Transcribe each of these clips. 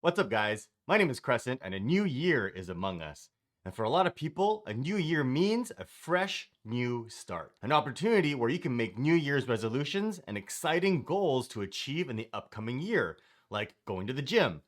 What's up, guys? My name is Crescent, and a new year is among us. And for a lot of people, a new year means a fresh new start. An opportunity where you can make New Year's resolutions and exciting goals to achieve in the upcoming year, like going to the gym,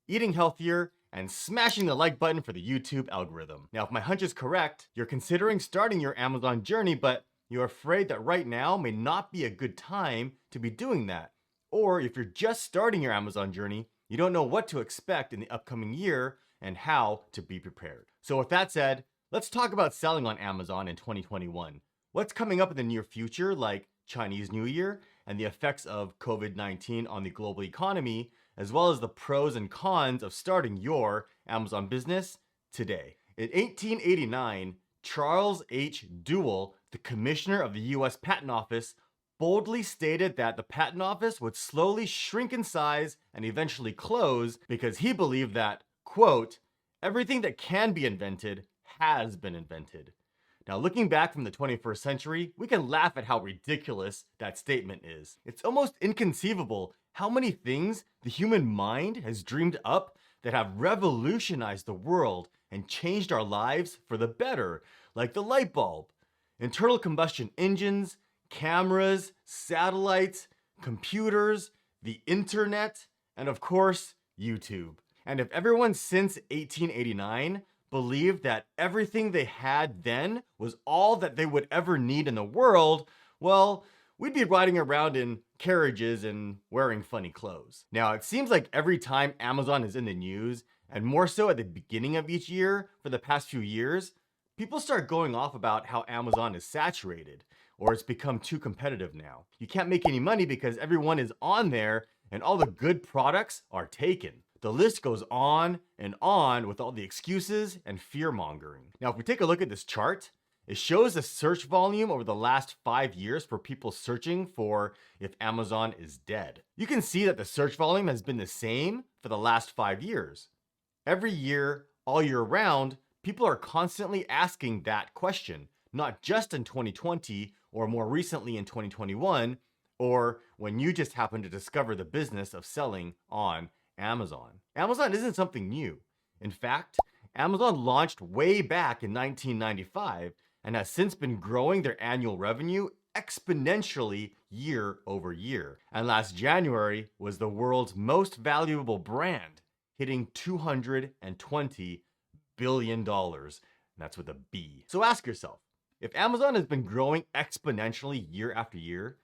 eating healthier, and smashing the like button for the YouTube algorithm. Now, if my hunch is correct, you're considering starting your Amazon journey, but you're afraid that right now may not be a good time to be doing that. Or if you're just starting your Amazon journey, you don't know what to expect in the upcoming year and how to be prepared. So, with that said, let's talk about selling on Amazon in 2021. What's coming up in the near future, like Chinese New Year and the effects of COVID-19 on the global economy, as well as the pros and cons of starting your Amazon business today. In 1889, Charles H. Dewey, the commissioner of the US Patent Office, boldly stated that the patent office would slowly shrink in size and eventually close because he believed that, quote, everything that can be invented has been invented. Now, looking back from the 21st century, we can laugh at how ridiculous that statement is. It's almost inconceivable how many things the human mind has dreamed up that have revolutionized the world and changed our lives for the better, like the light bulb, internal combustion engines, cameras, satellites, computers, the internet, and of course, YouTube. And if everyone since 1889 believed that everything they had then was all that they would ever need in the world, well, we'd be riding around in carriages and wearing funny clothes. Now, it seems like every time Amazon is in the news, and more so at the beginning of each year for the past few years, people start going off about how Amazon is saturated or it's become too competitive now. You can't make any money because everyone is on there and all the good products are taken. The list goes on and on with all the excuses and fear mongering. Now, if we take a look at this chart, it shows the search volume over the last 5 years for people searching for if Amazon is dead. You can see that the search volume has been the same for the last 5 years. Every year, all year round, people are constantly asking that question, not just in 2020 or more recently in 2021, or when you just happen to discover the business of selling on Amazon. Amazon isn't something new. In fact, Amazon launched way back in 1995 and has since been growing their annual revenue exponentially year over year. And last January was the world's most valuable brand, hitting $220 billion. That's with a B. So ask yourself, if Amazon has been growing exponentially year after year,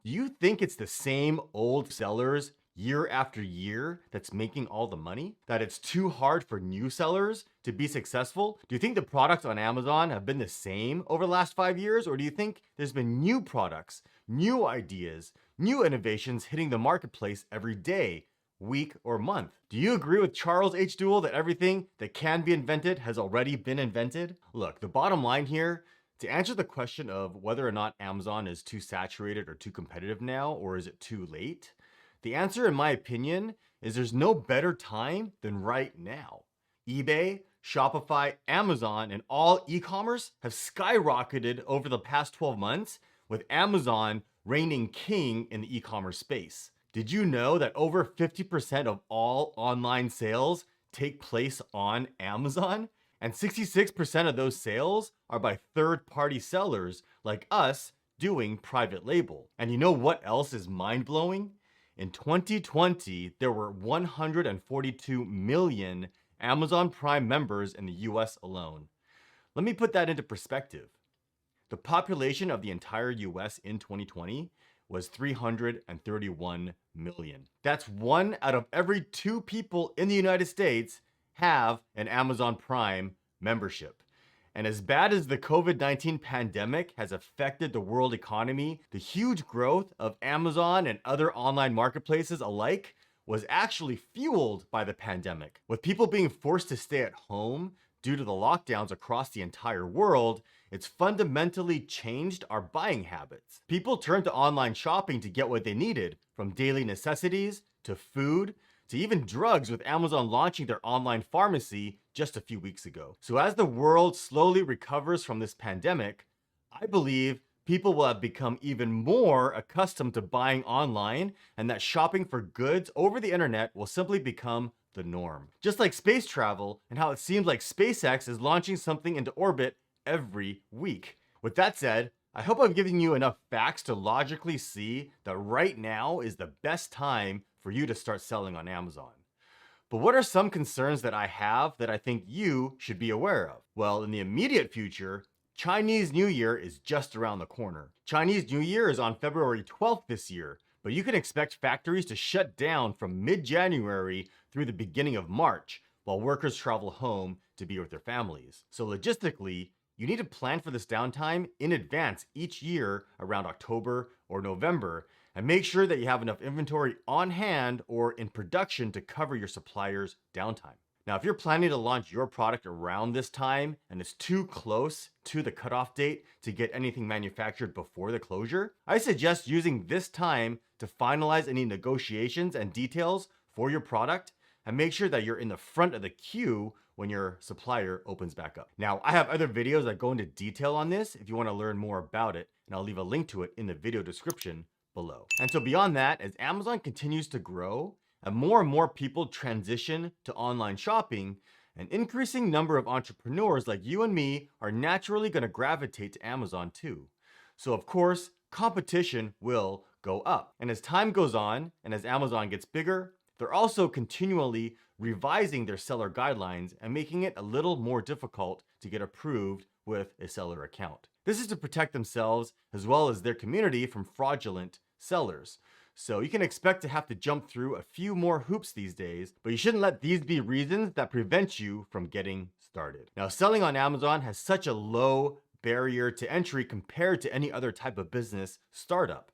do you think it's the same old sellers year after year that's making all the money? That it's too hard for new sellers to be successful? Do you think the products on Amazon have been the same over the last 5 years? Or do you think there's been new products, new ideas, new innovations hitting the marketplace every day, week, or month? Do you agree with Charles H. Dewey that everything that can be invented has already been invented? Look, the bottom line here, to answer the question of whether or not Amazon is too saturated or too competitive now, or is it too late? The answer, in my opinion, is there's no better time than right now. eBay, Shopify, Amazon, and all e-commerce have skyrocketed over the past 12 months, with Amazon reigning king in the e-commerce space. Did you know that over 50% of all online sales take place on Amazon? And 66% of those sales are by third-party sellers like us doing private label. And you know what else is mind-blowing? In 2020, there were 142 million Amazon Prime members in the US alone. Let me put that into perspective. The population of the entire US in 2020 was 331 million. That's 1 out of every 2 people in the United States have an Amazon Prime membership. And as bad as the COVID-19 pandemic has affected the world economy, the huge growth of Amazon and other online marketplaces alike was actually fueled by the pandemic. With people being forced to stay at home due to the lockdowns across the entire world, it's fundamentally changed our buying habits. People turned to online shopping to get what they needed, from daily necessities to food to even drugs, with Amazon launching their online pharmacy just a few weeks ago. So as the world slowly recovers from this pandemic, I believe people will have become even more accustomed to buying online, and that shopping for goods over the internet will simply become the norm. Just like space travel and how it seems like SpaceX is launching something into orbit every week. With that said, I hope I've given you enough facts to logically see that right now is the best time for you to start selling on Amazon. But what are some concerns that I have that I think you should be aware of? Well, in the immediate future, Chinese New Year is just around the corner. Chinese New Year is on February 12th this year, but you can expect factories to shut down from mid-January through the beginning of March while workers travel home to be with their families. So logistically, you need to plan for this downtime in advance each year around October or November, and make sure that you have enough inventory on hand or in production to cover your suppliers' downtime. Now, if you're planning to launch your product around this time and it's too close to the cutoff date to get anything manufactured before the closure, I suggest using this time to finalize any negotiations and details for your product and make sure that you're in the front of the queue when your supplier opens back up. Now, I have other videos that go into detail on this if you want to learn more about it, and I'll leave a link to it in the video description below. And so beyond that, as Amazon continues to grow and more people transition to online shopping, an increasing number of entrepreneurs like you and me are naturally going to gravitate to Amazon too. So of course, competition will go up. And as time goes on, and as Amazon gets bigger, they're also continually revising their seller guidelines and making it a little more difficult to get approved with a seller account. This is to protect themselves as well as their community from fraudulent sellers. So you can expect to have to jump through a few more hoops these days, but you shouldn't let these be reasons that prevent you from getting started. Now, selling on Amazon has such a low barrier to entry compared to any other type of business startup.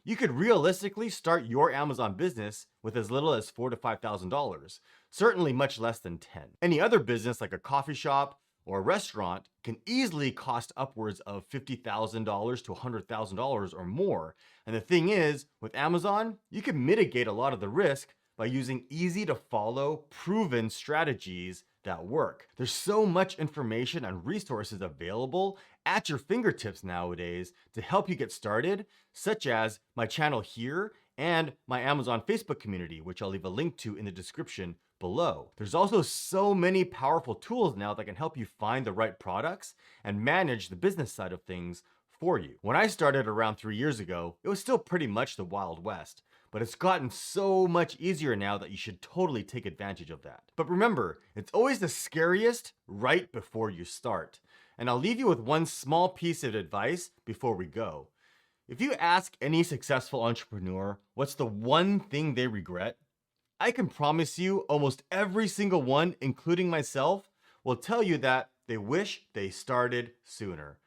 You could realistically start your Amazon business with as little as $4,000 to $5,000, certainly much less than 10. Any other business like a coffee shop or a restaurant can easily cost upwards of $50,000 to $100,000 or more. And the thing is, with Amazon, you can mitigate a lot of the risk by using easy to follow, proven strategies that work. There's so much information and resources available at your fingertips nowadays to help you get started, such as my channel here and my Amazon Facebook community, which I'll leave a link to in the description below. There's also so many powerful tools now that can help you find the right products and manage the business side of things for you. When I started around 3 years ago, it was still pretty much the Wild West, but it's gotten so much easier now that you should totally take advantage of that. But remember, it's always the scariest right before you start. And I'll leave you with one small piece of advice before we go. If you ask any successful entrepreneur what's the one thing they regret, I can promise you almost every single one, including myself, will tell you that they wish they started sooner.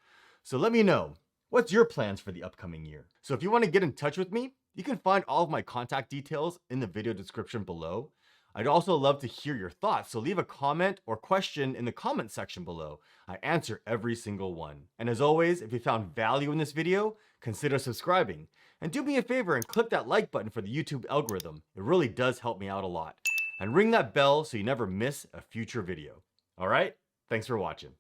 So let me know, what's your plans for the upcoming year? So if you want to get in touch with me, you can find all of my contact details in the video description below. I'd also love to hear your thoughts, so leave a comment or question in the comment section below. I answer every single one. And as always, if you found value in this video, consider subscribing. And do me a favor and click that like button for the YouTube algorithm. It really does help me out a lot. And ring that bell so you never miss a future video. All right, thanks for watching.